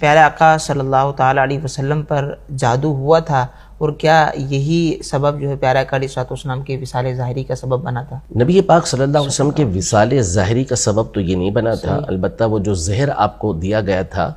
پیارے آقا صلی اللہ تعالیٰ علیہ وسلم پر جادو ہوا تھا، اور کیا یہی سبب جو ہے پیارے آقا علیہ السلام کے وصال ظاہری کا سبب بنا تھا؟ نبی پاک صلی اللہ علیہ وسلم کے وصال ظاہری کا سبب تو یہ نہیں بنا تھا، البتہ وہ جو زہر آپ کو دیا گیا تھا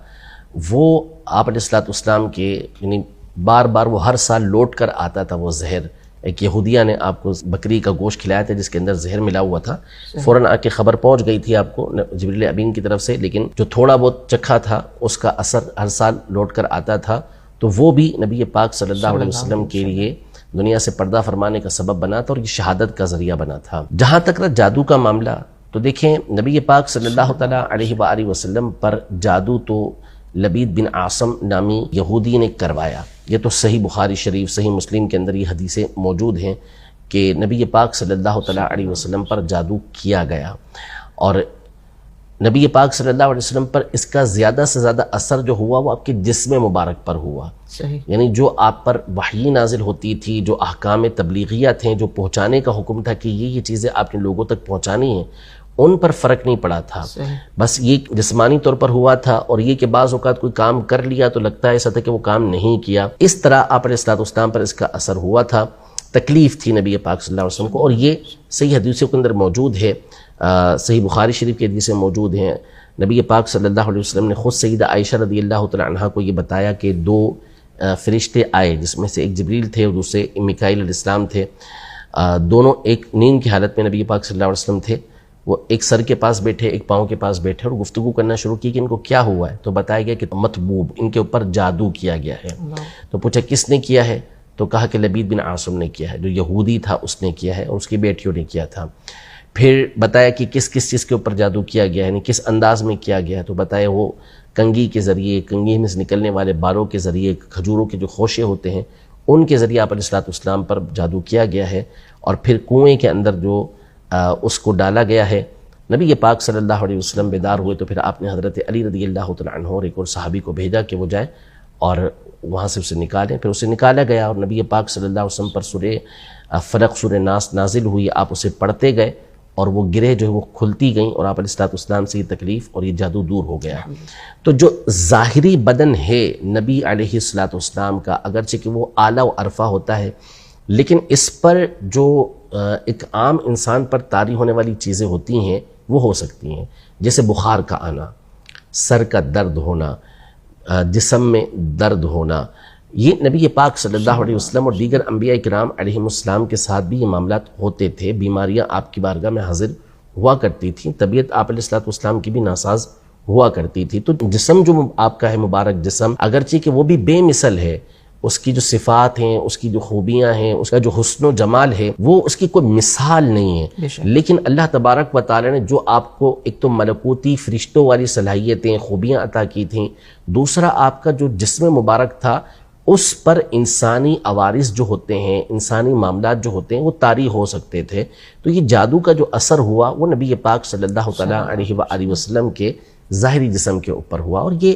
وہ آپ علیہ السلام کے یعنی بار بار وہ ہر سال لوٹ کر آتا تھا وہ زہر۔ ایک یہودیہ نے آپ کو بکری کا گوشت کھلایا تھا جس کے اندر زہر ملا ہوا تھا، فوراً آ کے خبر پہنچ گئی تھی آپ کو جبریل امین کی طرف سے، لیکن جو تھوڑا بہت چکھا تھا اس کا اثر ہر سال لوٹ کر آتا تھا، تو وہ بھی نبی پاک صلی اللہ علیہ وسلم کے لیے دنیا سے پردہ فرمانے کا سبب بنا تھا اور یہ شہادت کا ذریعہ بنا تھا۔ جہاں تک رہا جادو کا معاملہ، تو دیکھیں نبی پاک صلی اللہ تعالیٰ علیہ وآلہ وسلم پر جادو تو لبید بن عاصم نامی یہودی نے کروایا۔ یہ تو صحیح بخاری شریف، صحیح مسلم کے اندر یہ حدیثیں موجود ہیں کہ نبی پاک صلی اللہ تعالیٰ علیہ وسلم پر جادو کیا گیا، اور نبی پاک صلی اللہ علیہ وسلم پر اس کا زیادہ سے زیادہ اثر جو ہوا وہ آپ کے جسم مبارک پر ہوا۔ یعنی جو آپ پر وحی نازل ہوتی تھی، جو احکام تبلیغیہ تھے، جو پہنچانے کا حکم تھا کہ یہ چیزیں آپ نے لوگوں تک پہنچانی ہیں، ان پر فرق نہیں پڑا تھا، بس یہ جسمانی طور پر ہوا تھا، اور یہ کہ بعض اوقات کوئی کام کر لیا تو لگتا ہے ایسا تھا کہ وہ کام نہیں کیا۔ اس طرح آپ علیہ السلام پر اس کا اثر ہوا تھا، تکلیف تھی نبی پاک صلی اللہ علیہ وسلم کو، اور یہ صحیح حدیثوں کے اندر موجود ہے، صحیح بخاری شریف کی حدیثیں موجود ہیں۔ نبی پاک صلی اللہ علیہ وسلم نے خود سیدہ عائشہ رضی اللہ تعالی عنہا کو یہ بتایا کہ دو فرشتے آئے، جس میں سے ایک جبریل تھے اور دوسرے میکائیل علیہ السلام تھے، دونوں ایک نیند کی حالت میں نبی پاک صلی اللہ علیہ وسلم تھے، وہ ایک سر کے پاس بیٹھے، ایک پاؤں کے پاس بیٹھے، اور گفتگو کرنا شروع کی کہ ان کو کیا ہوا ہے، تو بتایا گیا کہ مطبوب، ان کے اوپر جادو کیا گیا ہے۔ تو پوچھا کس نے کیا ہے، تو کہا کہ لبید بن عاصم نے کیا ہے، جو یہودی تھا اس نے کیا ہے اور اس کی بیٹیوں نے کیا تھا۔ پھر بتایا کہ کس کس چیز کے اوپر جادو کیا گیا ہے، یعنی کس انداز میں کیا گیا ہے، تو بتایا وہ کنگھی کے ذریعے، کنگھی میں سے نکلنے والے باروں کے ذریعے، کھجوروں کے جو خوشے ہوتے ہیں ان کے ذریعے آپ علیہ السلام پر جادو کیا گیا ہے، اور پھر کنویں کے اندر جو اس کو ڈالا گیا ہے۔ نبی پاک صلی اللہ علیہ وسلم بیدار ہوئے تو پھر آپ نے حضرت علی رضی اللہ تعالیٰ عنہ اور ایک اور صحابی کو بھیجا کہ وہ جائے اور وہاں سے اسے نکالیں۔ پھر اسے نکالا گیا اور نبی پاک صلی اللہ علیہ وسلم پر سورہ فلق، سورہ ناس نازل ہوئی، آپ اسے پڑھتے گئے اور وہ گرہ جو ہے وہ کھلتی گئیں، اور آپ علیہ السلام سے یہ تکلیف اور یہ جادو دور ہو گیا۔ تو جو ظاہری بدن ہے نبی علیہ السلام کا، اگرچہ کہ وہ اعلیٰ و عرفہ ہوتا ہے، لیکن اس پر جو ایک عام انسان پر طاری ہونے والی چیزیں ہوتی ہیں وہ ہو سکتی ہیں، جیسے بخار کا آنا، سر کا درد ہونا، جسم میں درد ہونا۔ یہ نبی پاک صلی اللہ علیہ وسلم اور دیگر انبیاء کرام علیہ السلام کے ساتھ بھی یہ معاملات ہوتے تھے، بیماریاں آپ کی بارگاہ میں حاضر ہوا کرتی تھیں، طبیعت آپ علیہ السلام کی بھی ناساز ہوا کرتی تھی۔ تو جسم جو آپ کا ہے مبارک جسم، اگرچہ کہ وہ بھی بے مثل ہے، اس کی جو صفات ہیں، اس کی جو خوبیاں ہیں، اس کا جو حسن و جمال ہے، وہ اس کی کوئی مثال نہیں ہے، لیکن اللہ تبارک و تعالی نے جو آپ کو ایک تو ملکوتی فرشتوں والی صلاحیتیں، خوبیاں عطا کی تھیں، دوسرا آپ کا جو جسم مبارک تھا اس پر انسانی عوارض جو ہوتے ہیں، انسانی معاملات جو ہوتے ہیں وہ طاری ہو سکتے تھے۔ تو یہ جادو کا جو اثر ہوا وہ نبی پاک صلی اللہ تعالیٰ علیہ وآلہ وسلم کے ظاہری جسم کے اوپر ہوا، اور یہ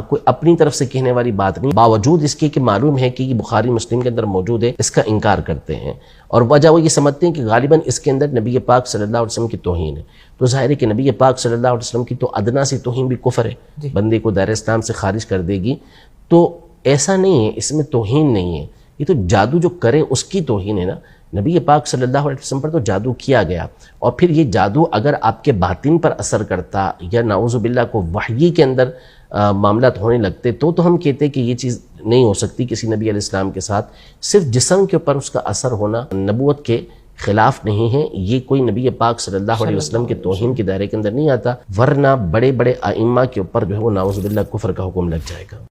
کوئی اپنی طرف سے کہنے والی بات نہیں، باوجود اس کے کہ معلوم ہے کہ یہ بخاری مسلم کے اندر موجود ہے، اس کا انکار کرتے ہیں، اور وجہ وہ یہ سمجھتے ہیں کہ غالباً اس کے اندر نبی پاک صلی اللہ علیہ وسلم کی توہین ہے۔ تو ظاہر ہے کہ نبی پاک صلی اللہ علیہ وسلم کی تو ادنا سی توہین بھی کفر ہے، بندے کو دائرہ اسلام سے خارج کر دے گی، تو ایسا نہیں ہے، اس میں توہین نہیں ہے، یہ تو جادو جو کرے اس کی توہین ہے نا۔ نبی پاک صلی اللہ علیہ وسلم پر تو جادو کیا گیا، اور پھر یہ جادو اگر آپ کے باطن پر اثر کرتا یا نعوذ باللہ کو وحی کے اندر معاملات ہونے لگتے تو ہم کہتے کہ یہ چیز نہیں ہو سکتی کسی نبی علیہ السلام کے ساتھ۔ صرف جسم کے اوپر اس کا اثر ہونا نبوت کے خلاف نہیں ہے، یہ کوئی نبی پاک صلی اللہ علیہ وسلم کے توہین کے دائرے کے اندر نہیں آتا، ورنہ بڑے بڑے ائمہ کے اوپر جو ہے وہ نعوذ باللہ کفر کا حکم لگ جائے گا۔